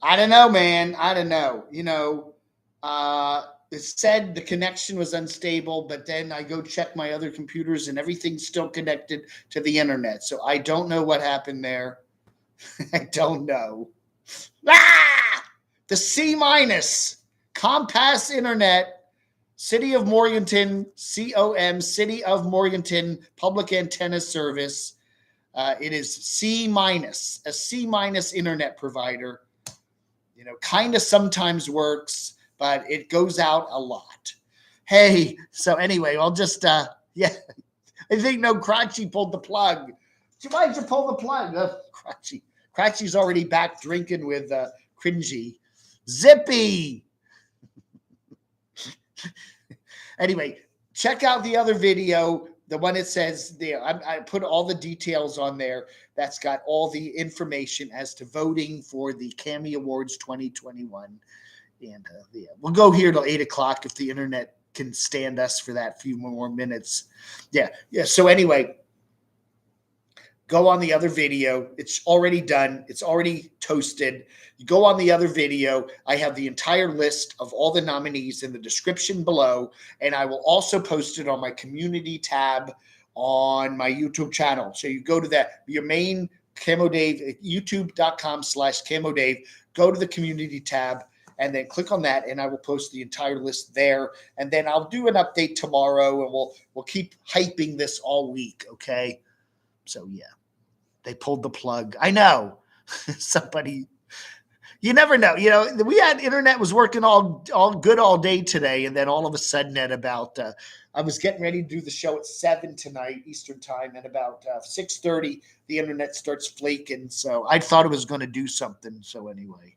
I don't know, man. I don't know. It said the connection was unstable, but then I go check my other computers and everything's still connected to the internet. So I don't know what happened there. I don't know. Ah! The C minus Compass Internet, City of Morganton, COM, City of Morganton Public Antenna Service. It is C minus, a C minus internet provider. Kind of sometimes works, but it goes out a lot. Hey, so anyway, I'll just, yeah, I think Crotchy pulled the plug. Why'd you pull the plug? Crotchy. Crotchy's already back drinking with Cringy. Zippy. Anyway, check out the other video, the one that says there. I put all the details on there. That's got all the information as to voting for the Cammy Awards 2021. And yeah, we'll go here till 8 o'clock if the internet can stand us for that few more minutes. Yeah. So anyway, go on the other video. It's already done. It's already toasted. You go on the other video. I have the entire list of all the nominees in the description below, and I will also post it on my community tab on my YouTube channel. So you go to your main Camo Dave, youtube.com/Camo Dave, go to the community tab, and then click on that, and I will post the entire list there. And then I'll do an update tomorrow, and we'll keep hyping this all week, okay? So yeah, they pulled the plug. I know. Somebody, you never know. We had internet was working all good all day today, and then all of a sudden at about I was getting ready to do the show at 7 tonight Eastern time, and about 6:30 the internet starts flaking. So I thought it was going to do something. So anyway,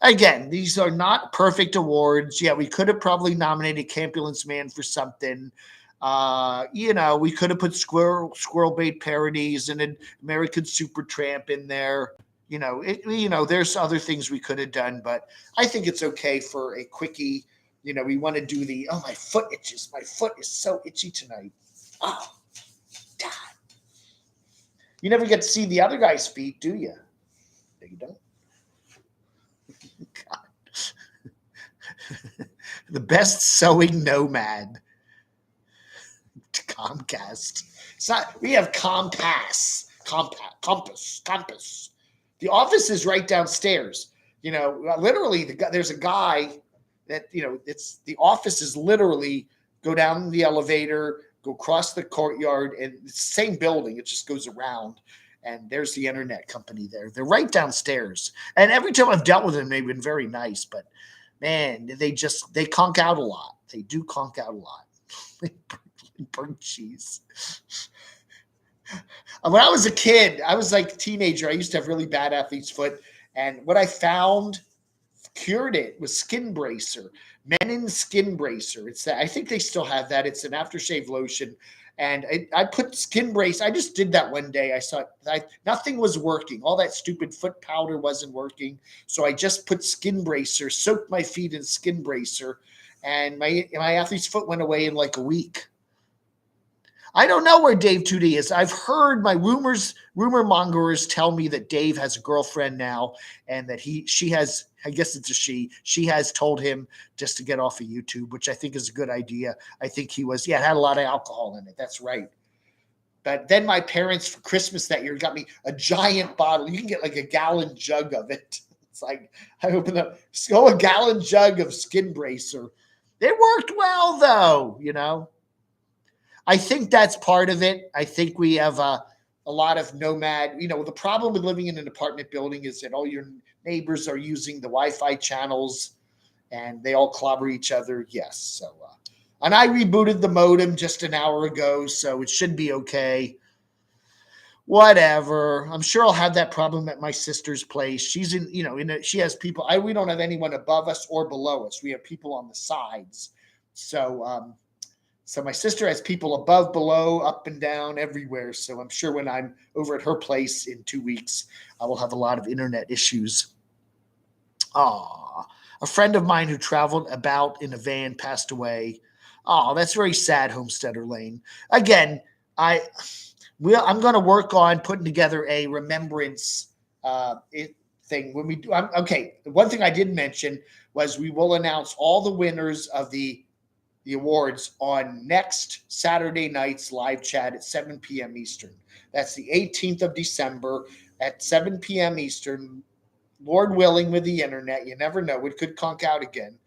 again, these are not perfect awards. Yeah, we could have probably nominated Campulence Man for something. We could have put squirrel bait parodies and an American Supertramp in there. There's other things we could have done, but I think it's okay for a quickie. We want to do my foot itches. My foot is so itchy tonight. Oh, God. You never get to see the other guy's feet, do you? No, you don't. God. The best sewing nomad. Comcast. It's not. We have Compass. The office is right downstairs. Literally, there's a guy that it's the office is literally go down the elevator, go across the courtyard, and it's the same building. It just goes around, and there's the internet company there. They're right downstairs. And every time I've dealt with them, they've been very nice. But man, they conk out a lot. They do conk out a lot. Burnt cheese. When I was a kid, I was like a teenager. I used to have really bad athlete's foot. And what I found cured it was Skin Bracer, Menin Skin Bracer. It's that. I think they still have that. It's an aftershave lotion. And I put Skin Brace. I just did that one day. I saw nothing was working. All that stupid foot powder wasn't working. So I just put Skin Bracer, soaked my feet in Skin Bracer. And my athlete's foot went away in like a week. I don't know where Dave 2D is. I've heard my rumor mongers tell me that Dave has a girlfriend now, and that she has, I guess it's a she has told him just to get off of YouTube, which I think is a good idea. I think he was, it had a lot of alcohol in it. That's right. But then my parents for Christmas that year got me a giant bottle. You can get like a gallon jug of it. It's like, I opened up, a gallon jug of Skin Bracer. It worked well though, I think that's part of it. I think we have a lot of nomad. The problem with living in an apartment building is that all your neighbors are using the Wi-Fi channels, and they all clobber each other. Yes. So, and I rebooted the modem just an hour ago, so it should be okay. Whatever. I'm sure I'll have that problem at my sister's place. She's she has people. We don't have anyone above us or below us. We have people on the sides. So, So my sister has people above, below, up and down, everywhere. So I'm sure when I'm over at her place in 2 weeks, I will have a lot of internet issues. A friend of mine who traveled about in a van passed away. That's very sad, Homesteader Lane. Again, I'm going to work on putting together a remembrance thing when we do. Okay, the one thing I did mention was we will announce all the winners of the awards on next Saturday night's live chat at 7 p.m. Eastern. That's the 18th of December at 7 p.m. Eastern. Lord willing, with the internet, you never know. It could conk out again.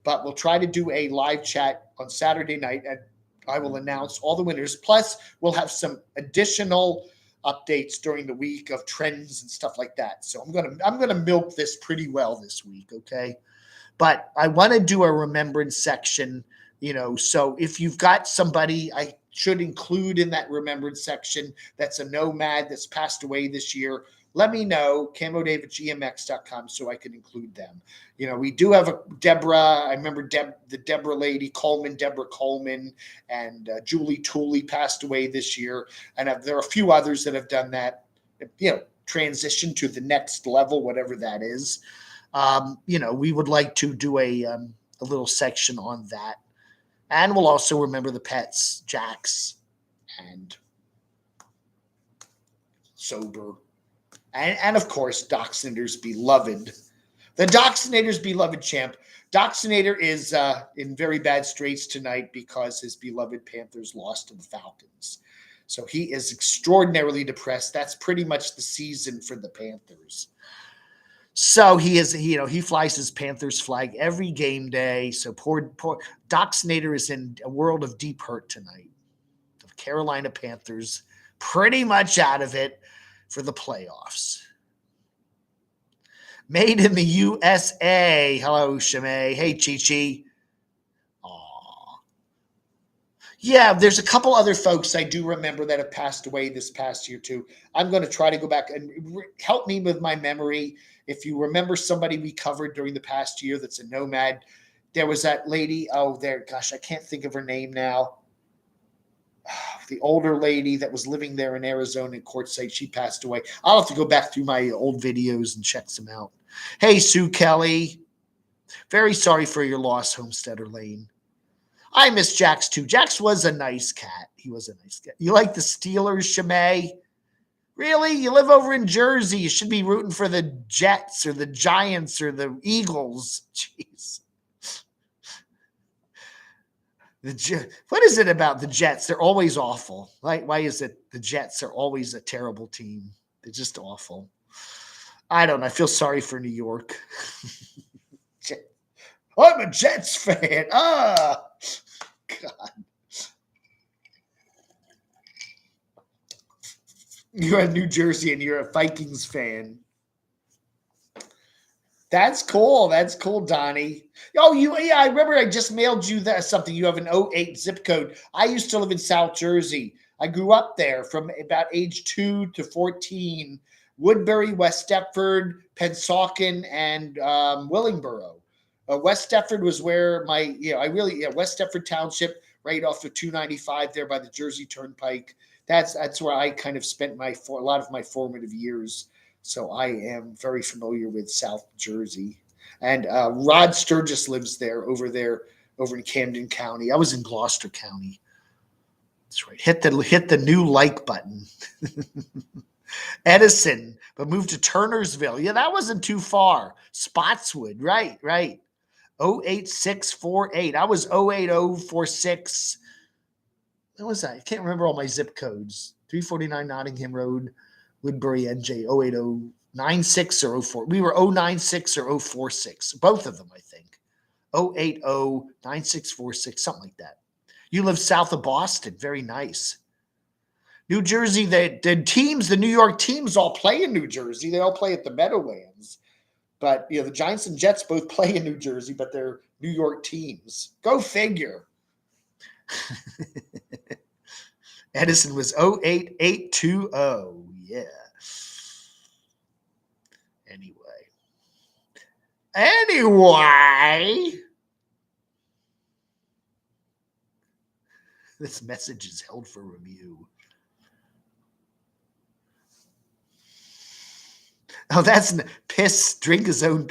But we'll try to do a live chat on Saturday night, and I will announce all the winners. Plus, we'll have some additional updates during the week of trends and stuff like that. So I'm gonna milk this pretty well this week, okay? But I want to do a remembrance section, so if you've got somebody I should include in that remembrance section that's a nomad that's passed away this year, let me know, camodave@gmx.com, so I can include them. We do have a Deborah. I remember the Deborah lady, Deborah Coleman, and Julie Tooley passed away this year. And there are a few others that have done that, transition to the next level, whatever that is. We would like to do a little section on that. And we'll also remember the pets, Jax and Sober. And of course, Doxinator's beloved. The Doxinator's beloved champ. Doxinator is in very bad straits tonight because his beloved Panthers lost to the Falcons. So he is extraordinarily depressed. That's pretty much the season for the Panthers. So he flies his Panthers flag every game day. So poor Doxinator is in a world of deep hurt tonight. The Carolina Panthers pretty much out of it for the playoffs. Made in the USA. Hello, Shimei. Hey, Chi-Chi. Aw. Yeah, there's a couple other folks I do remember that have passed away this past year, too. I'm going to try to go back and help me with my memory. If you remember somebody we covered during the past year that's a nomad, there was that lady. Oh, gosh, I can't think of her name now. The older lady that was living there in Arizona in Quartzsite, she passed away. I'll have to go back through my old videos and check some out. Hey, Sue Kelly. Very sorry for your loss, Homesteader Lane. I miss Jax too. Jax was a nice cat. He was a nice cat. You like the Steelers, Shimei? Really? You live over in Jersey. You should be rooting for the Jets or the Giants or the Eagles. Jeez. What is it about the Jets? They're always awful. Why is it the Jets are always a terrible team? They're just awful. I don't know. I feel sorry for New York. I'm a Jets fan. God. You're in New Jersey and you're a Vikings fan. That's cool. That's cool, Donnie. Oh, I remember I just mailed you something. You have an 08 zip code. I used to live in South Jersey. I grew up there from about age 2 to 14. Woodbury, West Deptford, Pennsauken, and Willingboro. West Deptford was where West Deptford Township, right off of 295 there by the Jersey Turnpike. That's where I kind of spent a lot of my formative years. So I am very familiar with South Jersey. And Rod Sturgis lives over in Camden County. I was in Gloucester County. That's right. Hit the new like button. Edison, but moved to Turnersville. Yeah, that wasn't too far. Spotswood, right. 08648. I was 08046. What was that? I can't remember all my zip codes. 349 Nottingham Road, Woodbury, NJ 08096 or 04. We were 096 or 046. Both of them, I think. 0809646, something like that. You live south of Boston. Very nice. New Jersey, the New York teams all play in New Jersey. They all play at the Meadowlands. But, the Giants and Jets both play in New Jersey, but they're New York teams. Go figure. Edison was 08820. Yeah. Anyway. This message is held for review. Oh, that's piss. Drink his own.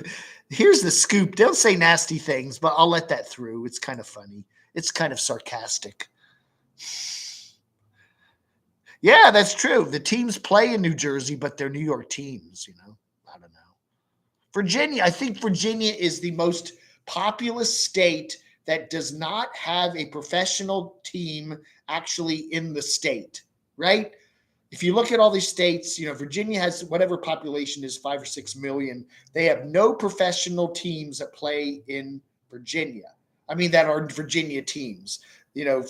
Here's the scoop. Don't say nasty things, but I'll let that through. It's kind of funny. It's kind of sarcastic. Yeah, that's true. The teams play in New Jersey, but they're New York teams, I don't know. Virginia. I think Virginia is the most populous state that does not have a professional team actually in the state, right? If you look at all these states, Virginia has whatever population is 5 or 6 million. They have no professional teams that play in Virginia. I mean, that are Virginia teams.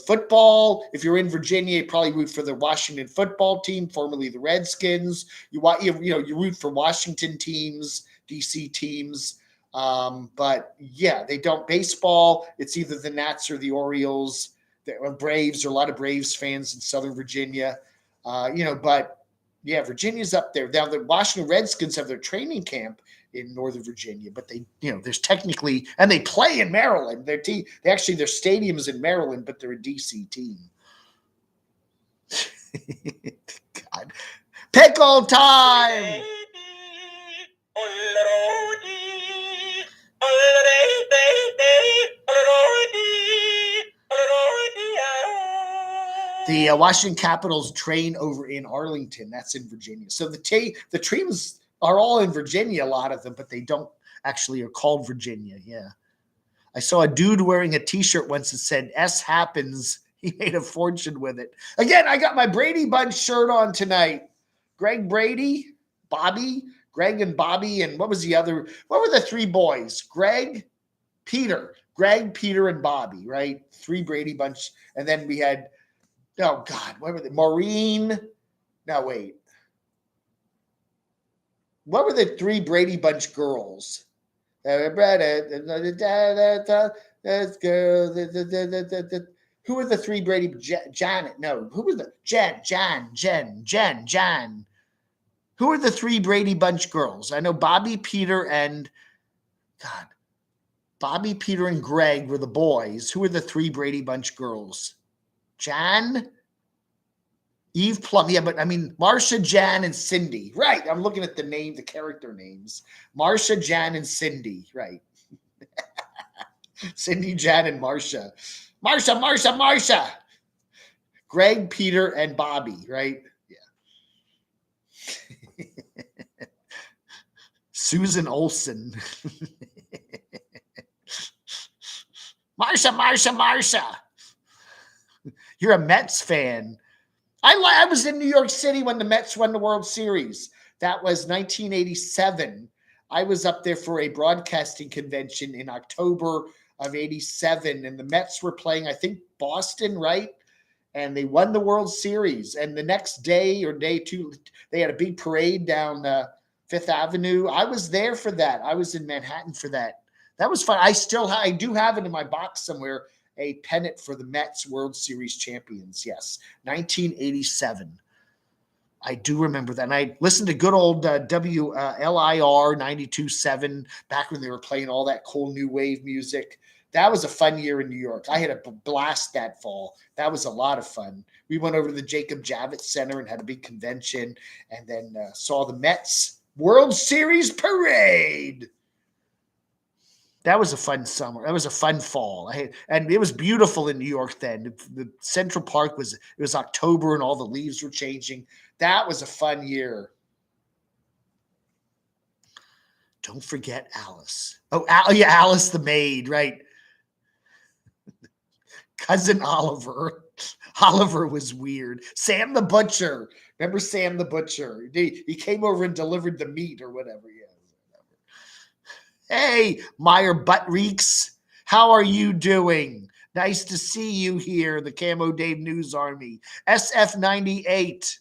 Football, if you're in Virginia, you probably root for the Washington football team, formerly the Redskins. You root for Washington teams, DC teams. But yeah, they don't. Baseball, it's either the Nats or the Orioles. The Braves, there are a lot of Braves fans in Southern Virginia. But yeah, Virginia's up there. Now the Washington Redskins have their training camp in Northern Virginia, but there's technically, and they play in Maryland. Their stadium is in Maryland, but they're a DC team. God. Pickle time! The Washington Capitals train over in Arlington. That's in Virginia. So the teams are all in Virginia, a lot of them, but they don't actually are called Virginia. Yeah. I saw a dude wearing a T-shirt once that said S happens. He made a fortune with it. Again, I got my Brady Bunch shirt on tonight. Greg, Brady, Bobby, Greg and Bobby, and what were the three boys? Greg, Peter, and Bobby, right? 3 Brady Bunch. And then we had, oh God, what were they? Maureen. No, wait. What were the 3 Brady Bunch girls? Who were the 3 Brady? Janet. No. Who was the Jen. Who are the 3 Brady Bunch girls? I know Bobby, Peter, and Greg were the boys. Who are the 3 Brady Bunch girls? Jan, Eve Plum. Yeah, but I mean, Marsha, Jan, and Cindy. Right. I'm looking at the character names. Marsha, Jan, and Cindy. Right. Cindy, Jan, and Marsha. Marsha. Greg, Peter, and Bobby. Right. Yeah. Susan Olsen. Marsha. You're a Mets fan. I was in New York City when the Mets won the World Series. That was 1987. I was up there for a broadcasting convention in October of 87, and the Mets were playing, I think, Boston, right? And they won the World Series. And the next day or day 2, they had a big parade down Fifth Avenue. I was there for that. I was in Manhattan for that. That was fun. I do have it in my box somewhere, a pennant for the Mets World Series champions. Yes, 1987. I do remember that. And I listened to good old WLIR 92.7 back when they were playing all that cool new wave music. That was a fun year in New York. I had a blast that fall. That was a lot of fun. We went over to the Jacob Javits Center and had a big convention, and then saw the Mets World Series parade. That was a fun summer. That was a fun fall. And it was beautiful in New York then. The Central Park it was October and all the leaves were changing. That was a fun year. Don't forget Alice. Oh, yeah, Alice the maid, right? Cousin Oliver. Oliver was weird. Sam the Butcher. Remember Sam the Butcher? He came over and delivered the meat or whatever. Yeah. Hey, Meyer Buttreeks, how are you doing? Nice to see you here, the Camo Dave News Army. SF98.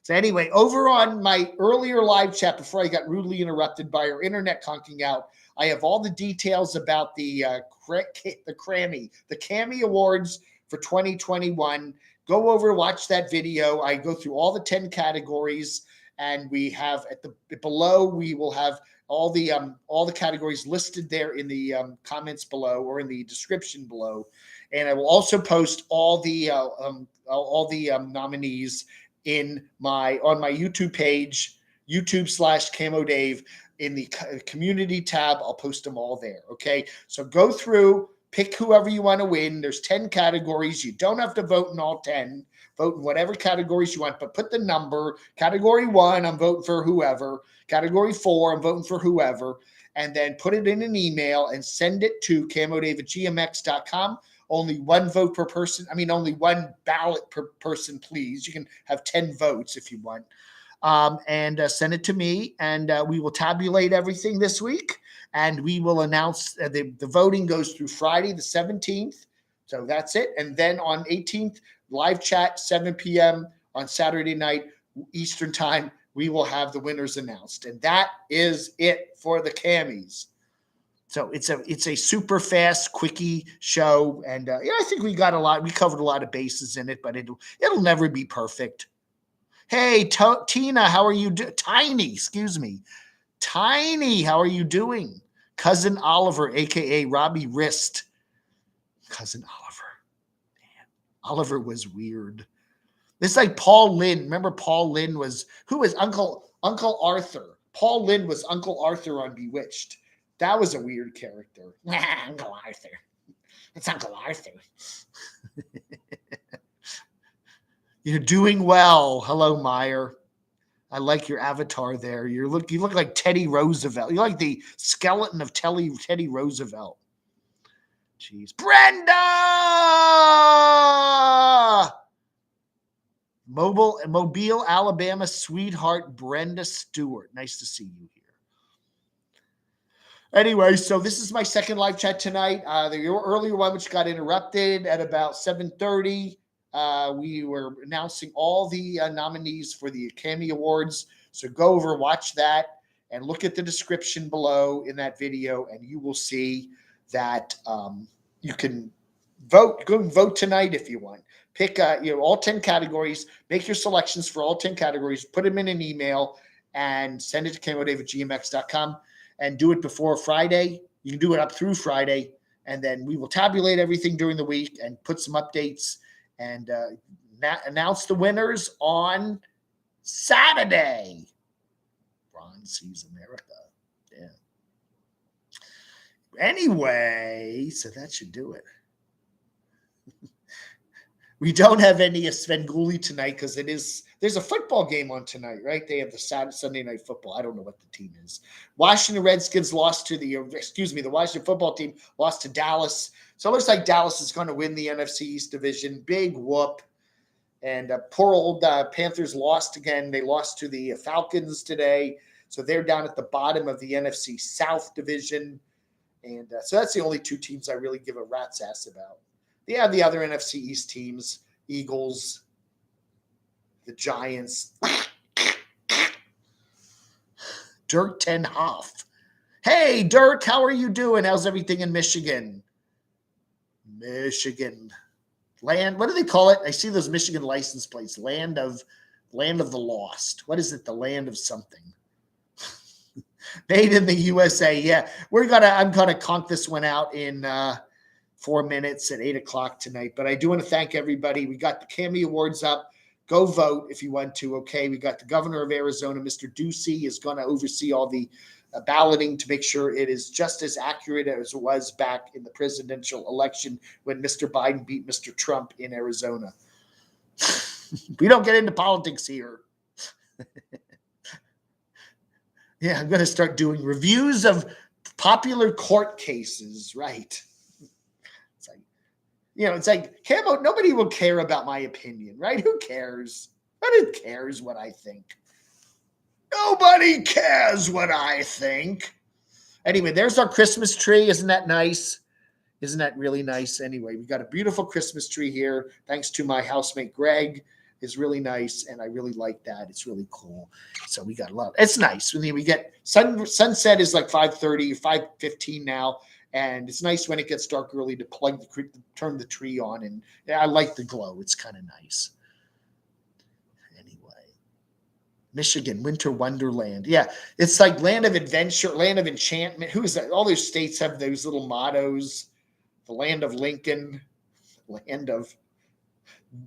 So anyway, over on my earlier live chat, before I got rudely interrupted by our internet conking out, I have all the details about the Cammy Awards for 2021. Go over, watch that video. I go through all the 10 categories, and we have below we will have all the categories listed there in the comments below or in the description below, and I will also post all the nominees on my YouTube page, YouTube/Camo Dave. In the community tab, I'll post them all there. Okay, so go through, Pick whoever you want to win. There's 10 categories. You don't have to vote in all 10. Vote in whatever categories you want, but put the number. Category 1, I'm voting for whoever. Category 4, I'm voting for whoever. And then put it in an email and send it to camodave@gmx.com. Only one vote per person. I mean, only one ballot per person, please. You can have 10 votes if you want. And send it to me, and we will tabulate everything this week, and we will announce the voting goes through Friday the 17th. So that's it. And then on 18th, live chat, 7 p.m. on Saturday night, Eastern time, we will have the winners announced. And that is it for the Cammies. So it's a super fast, quickie show. And I think we covered a lot of bases in it, but it'll never be perfect. Hey, Tina, how are you doing? Tiny, excuse me. Tiny, how are you doing? Cousin Oliver, a.k.a. Robbie Wrist. Cousin Oliver. Man, Oliver was weird. It's like Paul Lynn. Remember Paul Lynn who was Uncle Arthur? Paul Lynn was Uncle Arthur on Bewitched. That was a weird character. Uncle Arthur. It's Uncle Arthur. You're doing well. Hello, Meyer. I like your avatar there. You look like Teddy Roosevelt. You're like the skeleton of Teddy Roosevelt. Jeez. Brenda! Mobile, Alabama sweetheart Brenda Stewart. Nice to see you here. Anyway, so this is my second live chat tonight. The earlier one, which got interrupted at about 7:30. We were announcing all the nominees for the Cammy Awards. So go over, watch that, and look at the description below in that video, and you will see that you can vote. Go and vote tonight if you want. Pick all 10 categories. Make your selections for all 10 categories. Put them in an email and send it to camodave@gmx.com, and do it before Friday. You can do it up through Friday, and then we will tabulate everything during the week and put some updates and announce the winners on Saturday. Ron sees America. Yeah. Anyway, so that should do it. We don't have any Svengoolie tonight because there's a football game on tonight, right? They have the Sunday night football. I don't know what the team is. Washington Redskins lost to the Washington football team lost to Dallas. So it looks like Dallas is going to win the NFC East division. Big whoop. And poor old Panthers lost again. They lost to the Falcons today. So they're down at the bottom of the NFC South division. And so that's the only two teams I really give a rat's ass about. Yeah, the other NFC East teams, Eagles, the Giants. Dirk Ten Hoff. Hey, Dirk, how are you doing? How's everything in Michigan? Michigan. Land, what do they call it? I see those Michigan license plates. Land of the lost. What is it? The land of something. Made in the USA. Yeah, I'm gonna conk this one out in 4 minutes at 8:00 tonight. But I do want to thank everybody. We got the Cammy Awards up. Go vote if you want to. Okay, we got the governor of Arizona, Mr. Ducey, is going to oversee all the balloting to make sure it is just as accurate as it was back in the presidential election when Mr. Biden beat Mr. Trump in Arizona. We don't get into politics here. Yeah, I'm going to start doing reviews of popular court cases, right? It's like, Camo, nobody will care about my opinion, right? Who cares? Who cares what I think? Nobody cares what I think. Anyway, there's our Christmas tree. Isn't that nice? Isn't that really nice? Anyway, we got a beautiful Christmas tree here. Thanks to my housemate, Greg. It's really nice, and I really like that. It's really cool. So we got a lot. It's nice. We get sunset is like 5:30, 5:15 now. And it's nice when it gets dark early to turn the tree on. And I like the glow. It's kind of nice. Anyway, Michigan, Winter Wonderland. Yeah, it's like land of adventure, land of enchantment. Who is that? All those states have those little mottos. The land of Lincoln, land of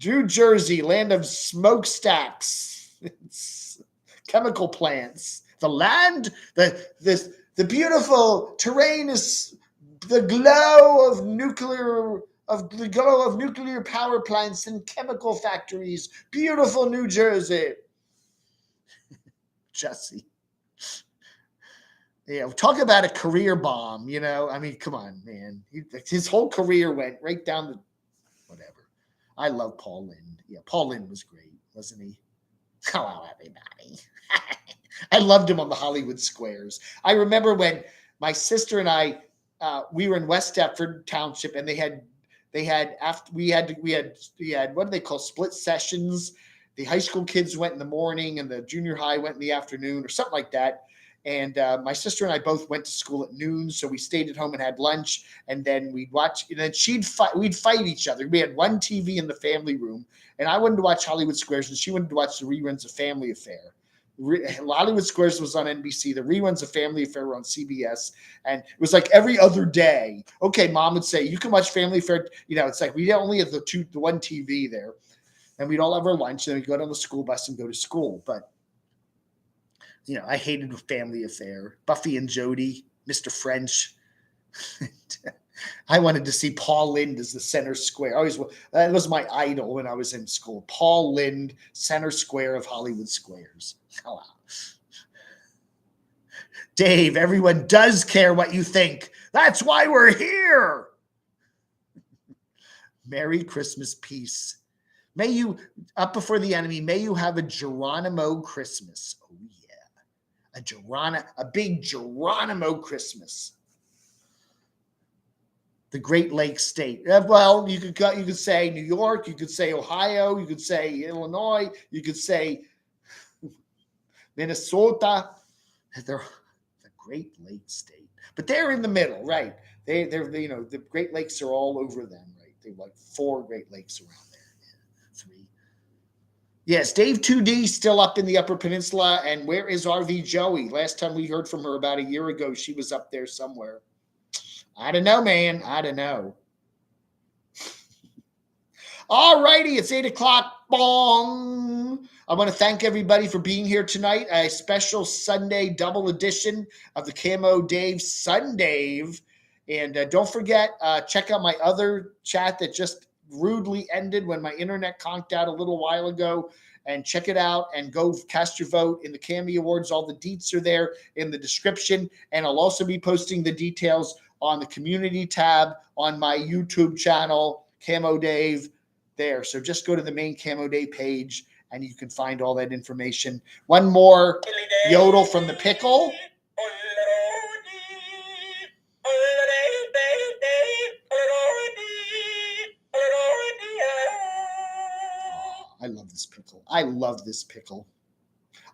New Jersey, land of smokestacks, it's chemical plants. The land, the beautiful terrain is the glow of nuclear power plants and chemical factories. Beautiful New Jersey. Jesse. Talk about a career bomb, I mean, come on, man. His whole career went right down the whatever. I love Paul Lynde. Yeah, Paul Lynde was great, wasn't he? Hello, everybody. I loved him on the Hollywood Squares. I remember when my sister and I, we were in West Deptford Township, and we had what do they call split sessions? The high school kids went in the morning, and the junior high went in the afternoon, or something like that. And my sister and I both went to school at noon, so we stayed at home and had lunch, and then we'd watch. And then we'd fight each other. We had one TV in the family room, and I wanted to watch Hollywood Squares, and she wanted to watch the reruns of Family Affair. Hollywood Squares was on NBC. The reruns of Family Affair were on CBS, and it was like every other day. Okay, Mom would say, "You can watch Family Affair." It's like we only have the one TV there, and we'd all have our lunch, and then we'd go on the school bus and go to school, but. I hated Family Affair, Buffy and Jody, Mr. French. I wanted to see Paul Lynde as the center square. That was my idol when I was in school. Paul Lynde, center square of Hollywood Squares. Hello. Dave, everyone does care what you think. That's why we're here. Merry Christmas, peace. May you, up before the enemy, may you have a Geronimo Christmas. Oh, yeah. A big Geronimo Christmas. The Great Lakes state. Well, you could say New York, you could say Ohio, you could say Illinois, you could say Minnesota. They're the Great Lakes state, but they're in the middle, right? They're the Great Lakes are all over them, right? They have like 4 Great Lakes around there. 3. Yes, Dave 2D still up in the Upper Peninsula. And where is RV Joey? Last time we heard from her about a year ago, she was up there somewhere. I don't know, man. I don't know. All righty, it's 8 o'clock. Bong. I want to thank everybody for being here tonight. A special Sunday double edition of the Camo Dave Sundave. And don't forget, check out my other chat that just rudely ended when my internet conked out a little while ago, and check it out and go cast your vote in the Cammy Awards. All the deets are there in the description, and I'll also be posting the details on the community tab on my YouTube channel, Camo Dave, there. So just go to the main Camo Dave page and you can find all that information. One more yodel from the pickle. I love this pickle. I love this pickle.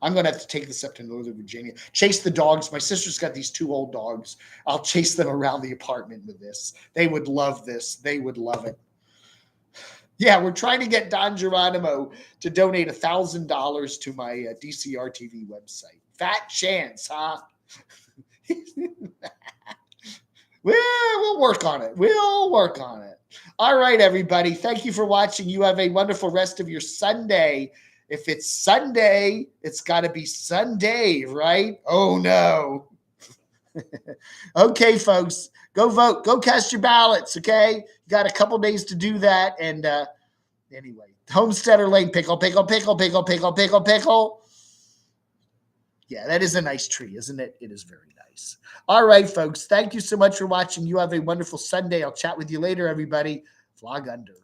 I'm going to have to take this up to Northern Virginia. Chase the dogs. My sister's got these 2 old dogs. I'll chase them around the apartment with this. They would love this. They would love it. Yeah, we're trying to get Don Geronimo to donate $1,000 to my DCR TV website. Fat chance, huh? We'll work on it. We'll work on it. All right, everybody. Thank you for watching. You have a wonderful rest of your Sunday. If it's Sunday, it's got to be Sunday, right? Oh, no. Okay, folks. Go vote. Go cast your ballots, okay? You got a couple days to do that. And anyway, Homesteader Lane, pickle, pickle, pickle, pickle, pickle, pickle, pickle. Yeah, that is a nice tree, isn't it? It is very nice. All right, folks. Thank you so much for watching. You have a wonderful Sunday. I'll chat with you later, everybody. Vlog under.